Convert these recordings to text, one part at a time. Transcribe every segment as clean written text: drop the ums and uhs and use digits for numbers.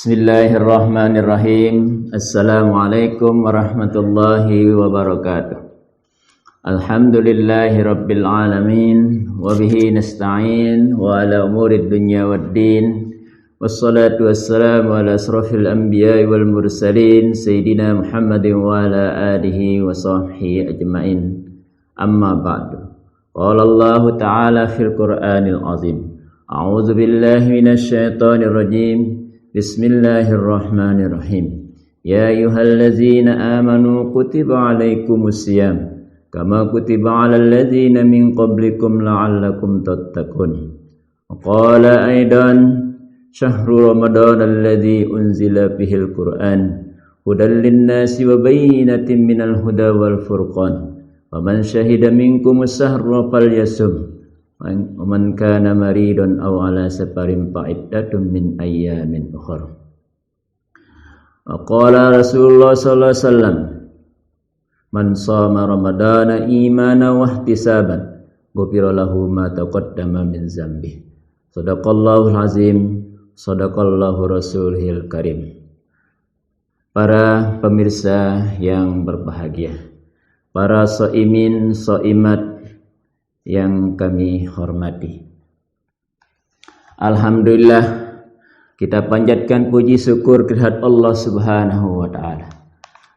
Bismillahirrahmanirrahim. Assalamualaikum warahmatullahi wabarakatuh. Alhamdulillahi rabbil alamin. Wabihi nasta'in wa ala umurid dunya waddin. Wassalatu wassalamu ala asrafil anbiya'i wal mursalin Sayyidina Muhammadin wa ala alihi wa sahbihi ajma'in. Amma ba'du. Qala Allah ta'ala fil Qur'anil azim. A'udzu billahi minasy syaithanir rajim. Bismillahirrahmanirrahim. Ya ayyuhallazina amanu kutiba alaikumus syiyam kama kutiba alal ladzina min qablikum la'allakum tattaqun. Qala aidan syahru ramadan alladzi unzila fihil qur'an hudal linnasi wa bayyinatin minal huda wal furqan. Faman syahida minkumus syahra falyasum. Man kana maridun aw ala safarin fa'iddatun min ayyamin ukhra. Qala Rasulullah sallallahu alaihi wasallam, man shama ramadana imanan wa ihtisaban ghufira lahu ma taqaddama min dzambi. Shadaqallahul azim, shadaqallahu rasulil karim. Para pemirsa yang berbahagia, para shaimin shaimat yang kami hormati, alhamdulillah kita panjatkan puji syukur kehadirat Allah Subhanahu wa taala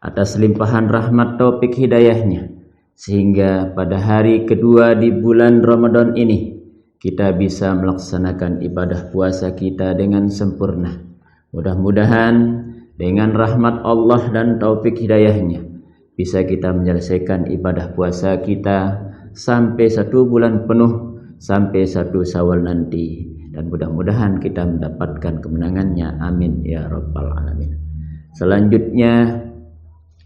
atas limpahan rahmat taufik hidayahnya, sehingga pada hari kedua di bulan Ramadan ini kita bisa melaksanakan ibadah puasa kita dengan sempurna. Mudah-mudahan dengan rahmat Allah dan taufik hidayahnya bisa kita menyelesaikan ibadah puasa kita sampai 1 bulan penuh, sampai 1 Syawal nanti, dan mudah-mudahan kita mendapatkan kemenangannya, amin ya rabbal alamin. Selanjutnya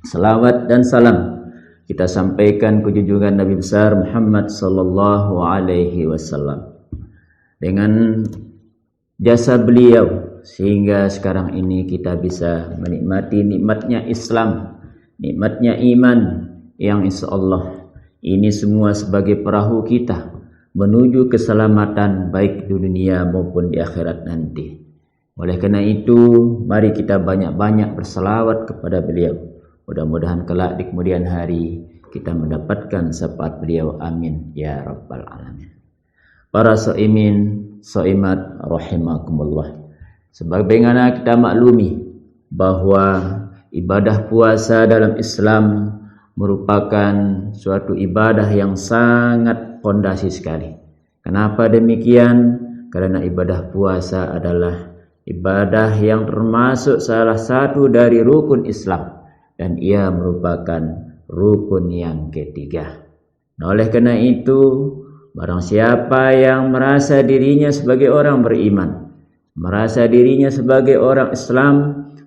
salawat dan salam kita sampaikan ke junjungan Nabi besar Muhammad sallallahu alaihi wasallam. Dengan jasa beliau sehingga sekarang ini kita bisa menikmati nikmatnya Islam, nikmatnya iman, yang insyaallah ini semua sebagai perahu kita menuju keselamatan baik di dunia maupun di akhirat nanti. Oleh karena itu, mari kita banyak-banyak berselawat kepada beliau. Mudah-mudahan kelak di kemudian hari kita mendapatkan syafaat beliau, amin ya rabbal alamin. Para shaimin shaimat rahimakumullah. Sebagaimana kita maklumi bahwa ibadah puasa dalam Islam merupakan suatu ibadah yang sangat fondasi sekali. Kenapa demikian? Karena ibadah puasa adalah ibadah yang termasuk salah satu dari rukun Islam, dan ia merupakan rukun yang ketiga. Nah, oleh karena itu, barang siapa yang merasa dirinya sebagai orang beriman, merasa dirinya sebagai orang Islam,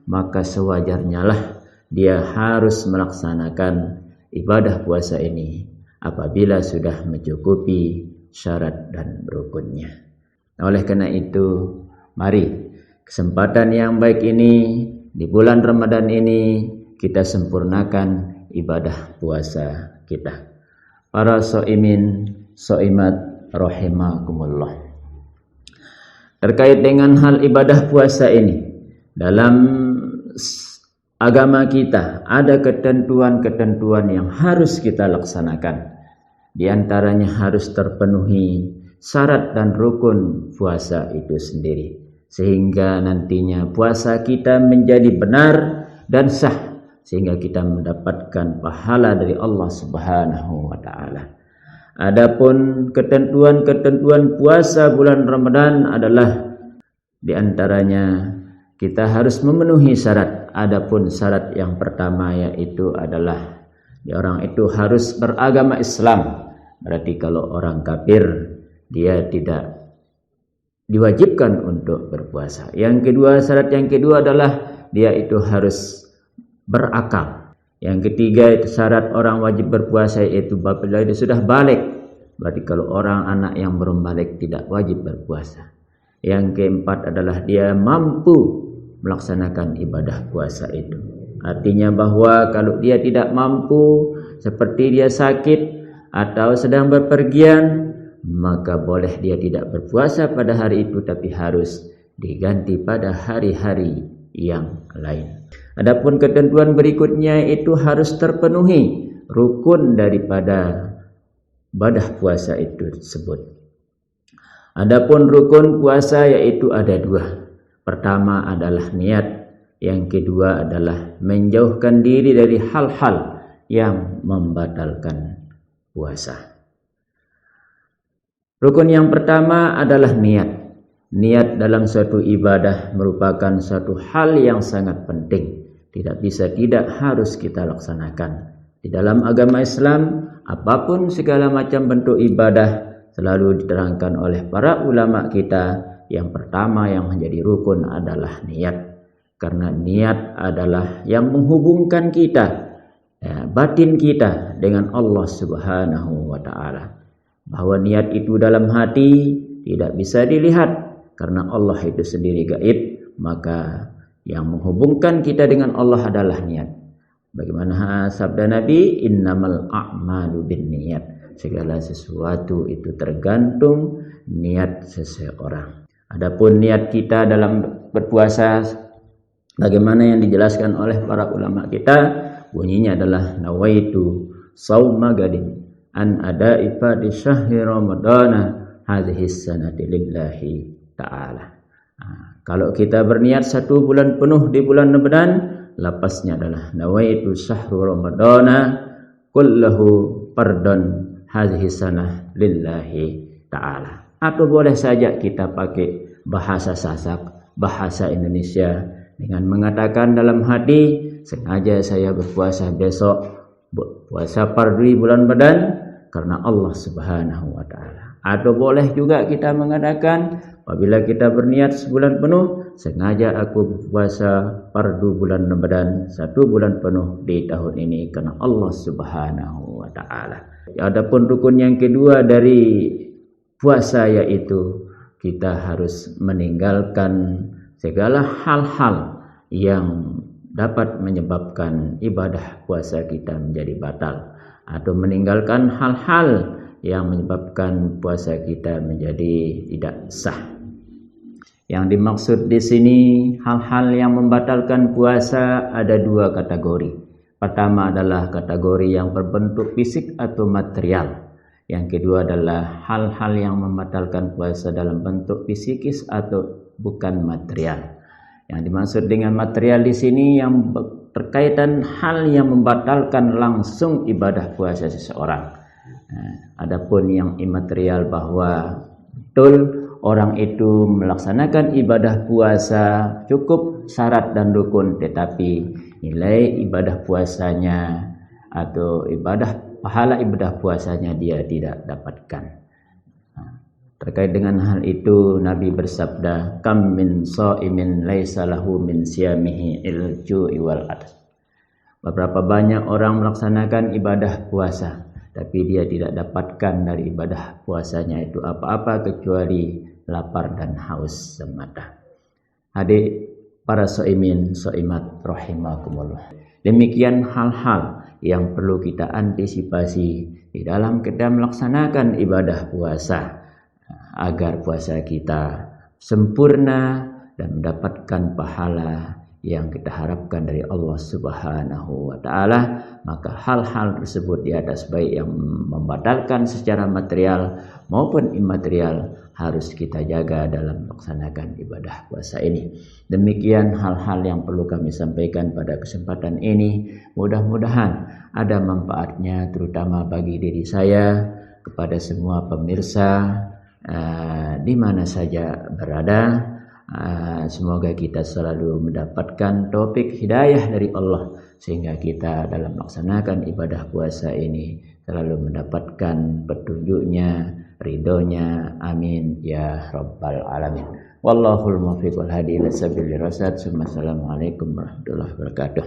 maka sewajarnya lah dia harus melaksanakan ibadah puasa ini apabila sudah mencukupi syarat dan rukunnya. Oleh karena itu, mari kesempatan yang baik ini di bulan Ramadan ini kita sempurnakan ibadah puasa kita. Para shaimin shaimat rahimakumullah. Terkait dengan hal ibadah puasa ini, dalam agama kita ada ketentuan-ketentuan yang harus kita laksanakan. Di antaranya harus terpenuhi syarat dan rukun puasa itu sendiri, sehingga nantinya puasa kita menjadi benar dan sah, sehingga kita mendapatkan pahala dari Allah Subhanahu wa taala. Adapun ketentuan-ketentuan puasa bulan Ramadan adalah di antaranya kita harus memenuhi syarat. Adapun syarat yang pertama yaitu adalah orang itu harus beragama Islam. Berarti kalau orang kafir dia tidak diwajibkan untuk berpuasa. Yang kedua, syarat yang kedua adalah dia itu harus berakal. Yang ketiga itu syarat orang wajib berpuasa yaitu apabila dia sudah balik. Berarti kalau orang anak yang belum balik tidak wajib berpuasa. Yang keempat adalah dia mampu melaksanakan ibadah puasa itu. Artinya bahwa kalau dia tidak mampu, seperti dia sakit atau sedang berpergian, maka boleh dia tidak berpuasa pada hari itu, tapi harus diganti pada hari-hari yang lain. Adapun ketentuan berikutnya itu harus terpenuhi rukun daripada ibadah puasa itu tersebut. Adapun rukun puasa yaitu ada dua. Pertama adalah niat, yang kedua adalah menjauhkan diri dari hal-hal yang membatalkan puasa. Rukun yang pertama adalah niat. Niat dalam suatu ibadah merupakan suatu hal yang sangat penting. Tidak bisa tidak harus kita laksanakan. Di dalam agama Islam, apapun segala macam bentuk ibadah selalu diterangkan oleh para ulama kita. Yang pertama yang menjadi rukun adalah niat. Karena niat adalah yang menghubungkan kita, batin kita dengan Allah Subhanahu wa Ta'ala. Bahwa niat itu dalam hati tidak bisa dilihat karena Allah itu sendiri gaib, maka yang menghubungkan kita dengan Allah adalah niat. Bagaimana sabda Nabi, innamal a'malu binniyat. Segala sesuatu itu tergantung niat seseorang. Adapun niat kita dalam berpuasa, bagaimana yang dijelaskan oleh para ulama kita, bunyinya adalah nawaitu sauma gadin an ada'i fardhi syahri ramadana hadhihi sanati lillahi ta'ala. Kalau kita berniat 1 bulan penuh di bulan Ramadan, lapasnya adalah nawaitu syahru ramadana kullahu fardhan hadhihi sanah lillahi ta'ala. Atau boleh saja kita pakai bahasa Sasak, bahasa Indonesia, dengan mengatakan dalam hati, sengaja saya berpuasa besok, puasa fardhu bulan Ramadan karena Allah Subhanahu wa Ta'ala. Atau boleh juga kita mengatakan, apabila kita berniat sebulan penuh, sengaja aku berpuasa fardhu bulan Ramadan 1 bulan penuh di tahun ini karena Allah Subhanahu wa Ta'ala. Adapun rukun yang kedua dari puasa yaitu kita harus meninggalkan segala hal-hal yang dapat menyebabkan ibadah puasa kita menjadi batal, atau meninggalkan hal-hal yang menyebabkan puasa kita menjadi tidak sah. Yang dimaksud di sini hal-hal yang membatalkan puasa ada 2 kategori. Pertama adalah kategori yang berbentuk fisik atau material. Yang kedua adalah hal-hal yang membatalkan puasa dalam bentuk fisikis atau bukan material. Yang dimaksud dengan material di sini yang berkaitan hal yang membatalkan langsung ibadah puasa seseorang. Adapun yang imaterial bahwa betul orang itu melaksanakan ibadah puasa cukup syarat dan rukun, tetapi nilai ibadah puasanya atau pahala ibadah puasanya dia tidak dapatkan. Terkait dengan hal itu Nabi bersabda, kam min shaimin laisa lahu min siyamihi il-ju'i wal atas. Beberapa banyak orang melaksanakan ibadah puasa, tapi dia tidak dapatkan dari ibadah puasanya itu apa-apa kecuali lapar dan haus semata. Adik para shaimin shaimat rahimakumullah. Demikian hal-hal yang perlu kita antisipasi di dalam kita melaksanakan ibadah puasa agar puasa kita sempurna dan mendapatkan pahala yang kita harapkan dari Allah Subhanahu wa Ta'ala. Maka hal-hal tersebut di atas baik yang membatalkan secara material maupun imaterial harus kita jaga dalam melaksanakan ibadah puasa ini. Demikian hal-hal yang perlu kami sampaikan pada kesempatan ini. Mudah-mudahan ada manfaatnya terutama bagi diri saya, kepada semua pemirsa di mana saja berada. Semoga kita selalu mendapatkan taufik hidayah dari Allah sehingga kita dalam melaksanakan ibadah puasa ini selalu mendapatkan petunjuknya, ridhonya. Amin ya rabbal alamin. Wallahul muwaffiq wal hadi ila sabilir rasyad. Assalamualaikum warahmatullahi wabarakatuh.